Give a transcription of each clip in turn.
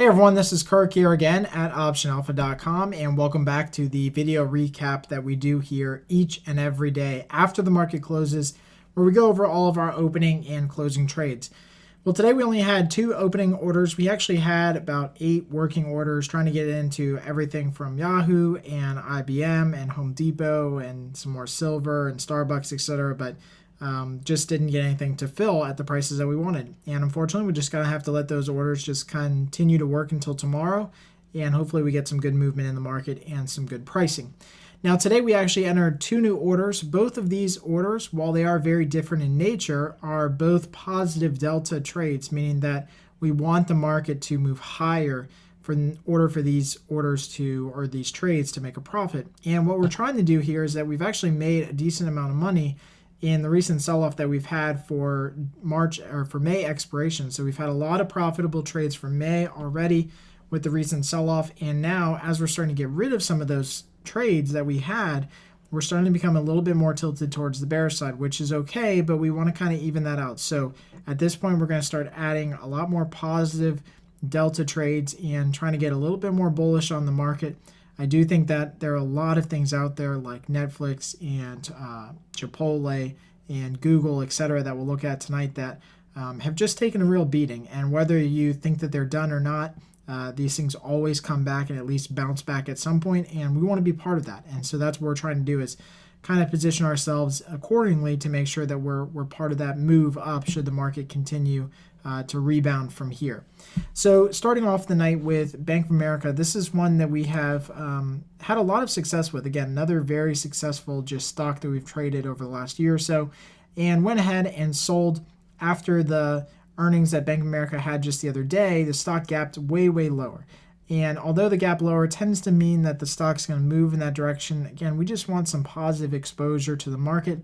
Hey everyone, this is Kirk here again at OptionAlpha.com, and welcome back to the video recap that we do here each and every day after the market closes, where we go over all of our opening and closing trades. Well, today we only had 2 opening orders. We actually had about 8 working orders, trying to get into everything from Yahoo and IBM and Home Depot and some more silver and Starbucks, etc. But just didn't get anything to fill at the prices that we wanted. And unfortunately, we just gotta have to let those orders just continue to work until tomorrow. And hopefully we get some good movement in the market and some good pricing. Now today we actually entered 2 new orders. Both of these orders, while they are very different in nature, are both positive delta trades, meaning that we want the market to move higher in order for these orders to, or these trades to make a profit. And what we're trying to do here is that we've actually made a decent amount of money in the recent sell-off that we've had for March or for May expiration. So we've had a lot of profitable trades for May already with the recent sell-off. And now as we're starting to get rid of some of those trades that we had, we're starting to become a little bit more tilted towards the bear side, which is okay, but we want to kind of even that out. So at this point, we're going to start adding a lot more positive delta trades and trying to get a little bit more bullish on the market. I do think that there are a lot of things out there like Netflix and Chipotle and Google, etc., that we'll look at tonight that have just taken a real beating. And whether you think that they're done or not, these things always come back and at least bounce back at some point, and we want to be part of that. And so that's what we're trying to do, is kind of position ourselves accordingly to make sure that we're part of that move up should the market continue to rebound from here. So starting off the night with Bank of America, this is one that we have had a lot of success with. Again, another very successful just stock that we've traded over the last year or so, and went ahead and sold after the earnings that Bank of America had just the other day. The stock gapped way lower. And although the gap lower tends to mean that the stock's going to move in that direction, again, we just want some positive exposure to the market.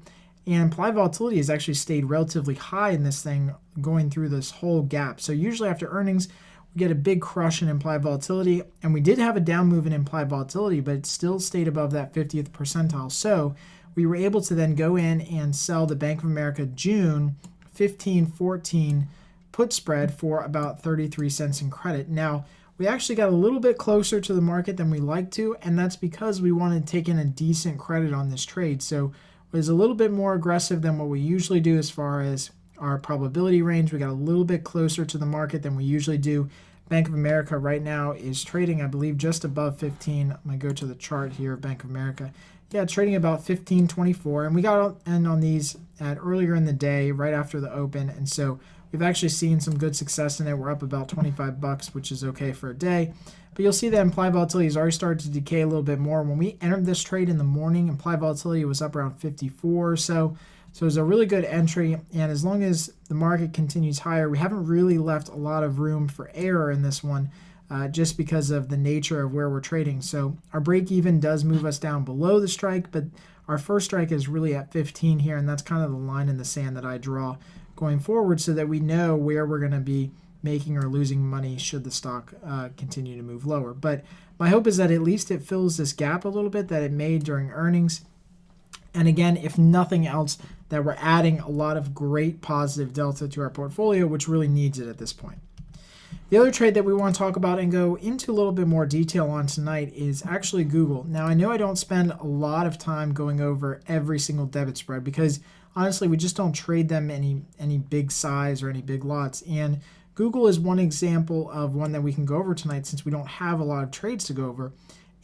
And implied volatility has actually stayed relatively high in this thing going through this whole gap. So usually after earnings, we get a big crush in implied volatility. And we did have a down move in implied volatility, but it still stayed above that 50th percentile. So we were able to then go in and sell the Bank of America June 15-14 put spread for about 33 cents in credit. Now, we actually got a little bit closer to the market than we like to, and that's because we wanted to take in a decent credit on this trade. So it was a little bit more aggressive than what we usually do as far as our probability range. We got a little bit closer to the market than we usually do. Bank of America right now is trading, I believe, just above 15. I'm going to go to the chart here of Bank of America. Yeah, it's trading about 15.24, and we got in on these at earlier in the day, right after the open, and so we've actually seen some good success in it. We're up about 25 bucks, which is okay for a day. But you'll see that implied volatility has already started to decay a little bit more. When we entered this trade in the morning, implied volatility was up around 54 or so. So it was a really good entry. And as long as the market continues higher, we haven't really left a lot of room for error in this one, just because of the nature of where we're trading. So our break even does move us down below the strike, but our first strike is really at 15 here. And that's kind of the line in the sand that I draw going forward so that we know where we're going to be making or losing money should the stock continue to move lower. But my hope is that at least it fills this gap a little bit that it made during earnings. And again, if nothing else, that we're adding a lot of great positive delta to our portfolio, which really needs it at this point. The other trade that we want to talk about and go into a little bit more detail on tonight is actually Google. Now, I know I don't spend a lot of time going over every single debit spread because honestly, we just don't trade them any big size or any big lots. And Google is one example of one that we can go over tonight since we don't have a lot of trades to go over.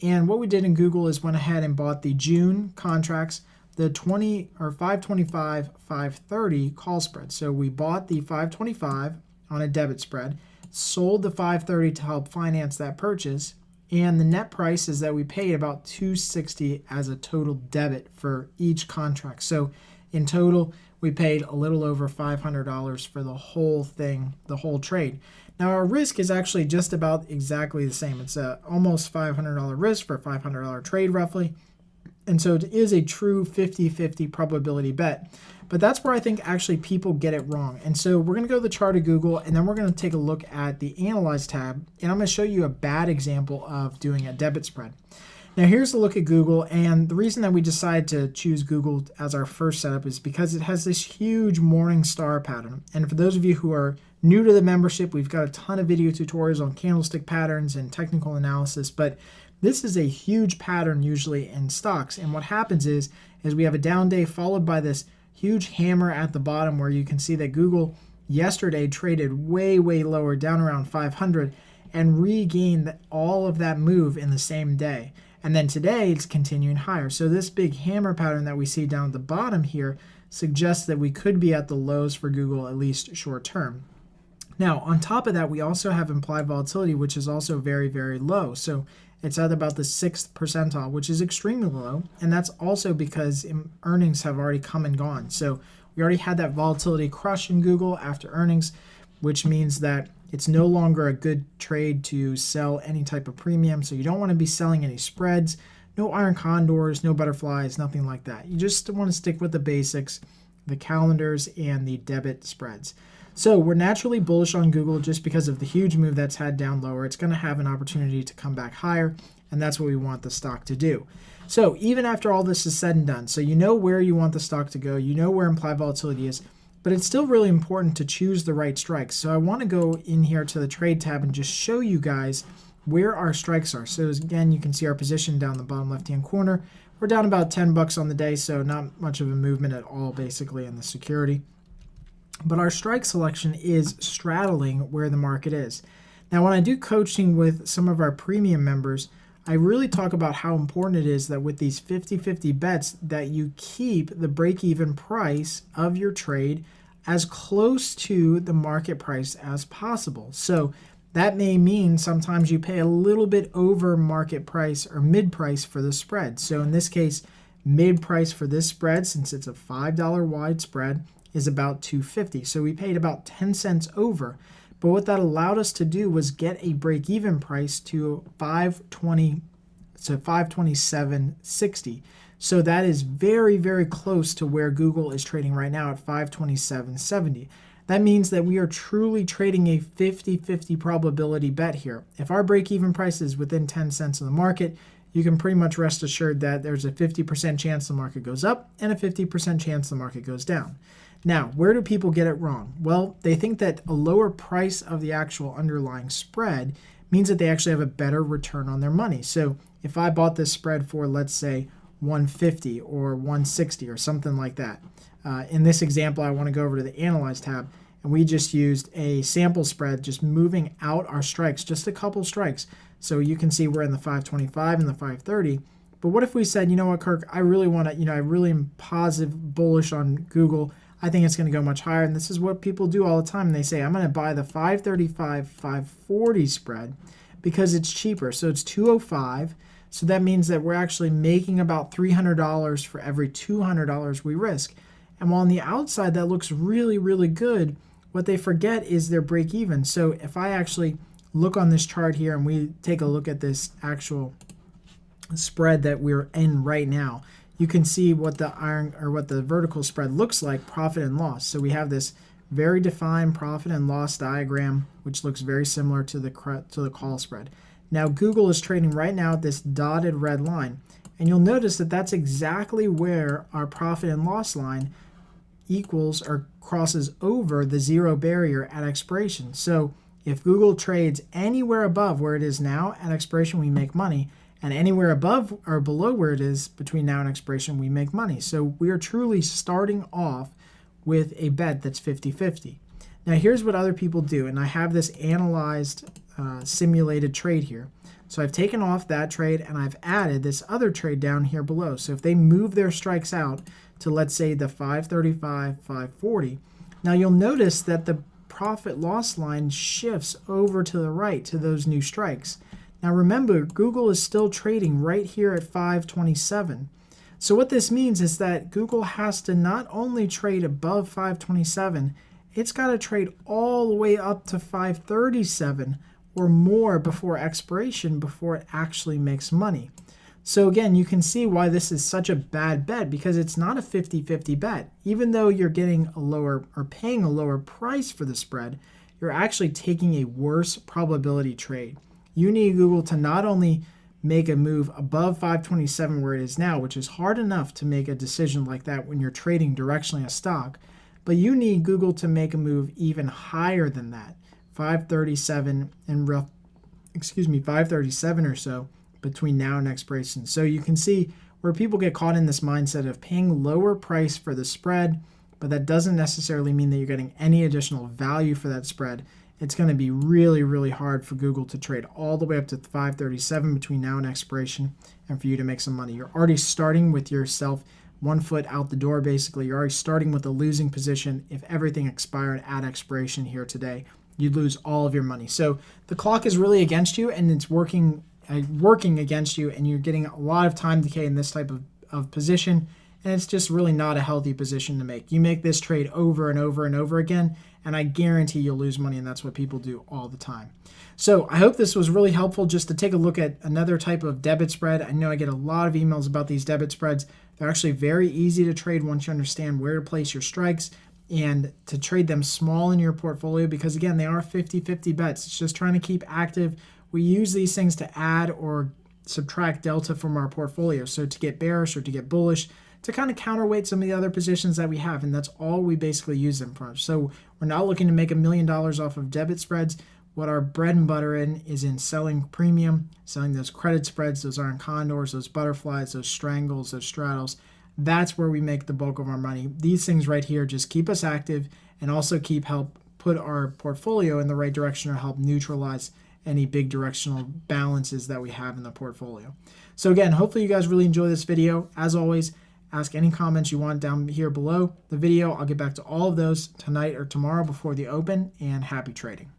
And what we did in Google is went ahead and bought the June contracts, the 525, 530 call spread. So we bought the 525 on a debit spread, sold the 530 to help finance that purchase, and the net price is that we paid about $260 as a total debit for each contract. So in total, we paid a little over $500 for the whole thing, the whole trade. Now, our risk is actually just about exactly the same. It's a almost $500 risk for a $500 trade roughly. And so it is a true 50-50 probability bet. But that's where I think actually people get it wrong. And so we're going to go to the chart of Google, and then we're going to take a look at the Analyze tab. And I'm going to show you a bad example of doing a debit spread. Now here's a look at Google, and the reason that we decided to choose Google as our first setup is because it has this huge morning star pattern. And for those of you who are new to the membership, we've got a ton of video tutorials on candlestick patterns and technical analysis, but this is a huge pattern usually in stocks. And what happens is we have a down day followed by this huge hammer at the bottom where you can see that Google yesterday traded way lower, down around 500, and regained all of that move in the same day. And then today it's continuing higher. So this big hammer pattern that we see down at the bottom here suggests that we could be at the lows for Google, at least short term. Now, on top of that, we also have implied volatility, which is also very low. So it's at about the 6th percentile, which is extremely low. And that's also because earnings have already come and gone. So we already had that volatility crush in Google after earnings, which means that it's no longer a good trade to sell any type of premium. So you don't want to be selling any spreads, no iron condors, no butterflies, nothing like that. You just want to stick with the basics, the calendars and the debit spreads. So we're naturally bullish on Google just because of the huge move that's had down lower. It's going to have an opportunity to come back higher, and that's what we want the stock to do. So even after all this is said and done, so you know where you want the stock to go, you know where implied volatility is, but it's still really important to choose the right strikes. So I want to go in here to the trade tab and just show you guys where our strikes are. So again, you can see our position down the bottom left-hand corner. We're down about $10 on the day, so not much of a movement at all basically in the security. But our strike selection is straddling where the market is. Now, when I do coaching with some of our premium members, I really talk about how important it is that with these 50-50 bets that you keep the break-even price of your trade as close to the market price as possible. So that may mean sometimes you pay a little bit over market price or mid price for the spread. So in this case, mid price for this spread, since it's a $5 wide spread, is about $2.50. So we paid about 10 cents over. But what that allowed us to do was get a break-even price to $527.60. So that is very close to where Google is trading right now at $527.70. That means that we are truly trading a 50-50 probability bet here. If our break-even price is within 10 cents of the market, you can pretty much rest assured that there's a 50% chance the market goes up and a 50% chance the market goes down. Now, where do people get it wrong? Well, they think that a lower price of the actual underlying spread means that they actually have a better return on their money. So if I bought this spread for, let's say, 150 or 160 or something like that. In this example, I want to go over to the Analyze tab, and we just used a sample spread, just moving out our strikes, just a couple strikes. So you can see we're in the 525 and the 530. But what if we said, you know what, Kirk, I really want to, I really am positive, bullish on Google. I think it's going to go much higher. And this is what people do all the time. And they say, I'm going to buy the 535, 540 spread because it's cheaper. So it's 205. So that means that we're actually making about $300 for every $200 we risk. And while on the outside that looks really good, what they forget is their break even. So if I actually look on this chart here and we take a look at this actual spread that we're in right now, you can see what the vertical spread looks like, profit and loss. So we have this very defined profit and loss diagram, which looks very similar to the call spread. Now Google is trading right now at this dotted red line, and you'll notice that that's exactly where our profit and loss line equals or crosses over the zero barrier at expiration. So if Google trades anywhere above where it is now at expiration, we make money. And anywhere above or below where it is between now and expiration, we make money. So we are truly starting off with a bet that's 50-50. Now here's what other people do, and I have this analyzed simulated trade here. So I've taken off that trade and I've added this other trade down here below. So if they move their strikes out to, let's say, the 535, 540, now you'll notice that the profit loss line shifts over to the right to those new strikes. Now remember, Google is still trading right here at 527. So what this means is that Google has to not only trade above 527, it's got to trade all the way up to 537 or more before expiration before it actually makes money. So again, you can see why this is such a bad bet, because it's not a 50-50 bet. Even though you're getting a lower or paying a lower price for the spread, you're actually taking a worse probability trade. You need Google to not only make a move above 527 where it is now, which is hard enough to make a decision like that when you're trading directionally a stock. But you need Google to make a move even higher than that, 537 and 537 or so between now and expiration. So you can see where people get caught in this mindset of paying lower price for the spread, but that doesn't necessarily mean that you're getting any additional value for that spread. It's going to be really, really hard for Google to trade all the way up to 537 between now and expiration and for you to make some money. You're already starting with yourself 1 foot out the door, basically. You're already starting with a losing position. If everything expired at expiration here today, you'd lose all of your money. So the clock is really against you, and it's working against you, and you're getting a lot of time decay in this type of position, and it's just really not a healthy position to make. You make this trade over and over and over again, and I guarantee you'll lose money, and that's what people do all the time. So I hope this was really helpful just to take a look at another type of debit spread. I know I get a lot of emails about these debit spreads. They're actually very easy to trade once you understand where to place your strikes and to trade them small in your portfolio, because again, they are 50-50 bets. It's just trying to keep active. We use these things to add or subtract delta from our portfolio. So to get bearish or to get bullish, to kind of counterweight some of the other positions that we have. And that's all we basically use them for. So we're not looking to make $1 million off of debit spreads. What our bread and butter is in selling premium, selling those credit spreads, those iron condors, those butterflies, those strangles, those straddles. That's where we make the bulk of our money. These things right here just keep us active and also help put our portfolio in the right direction or help neutralize any big directional balances that we have in the portfolio. So again, hopefully you guys really enjoy this video. As always, ask any comments you want down here below the video. I'll get back to all of those tonight or tomorrow before the open, and happy trading.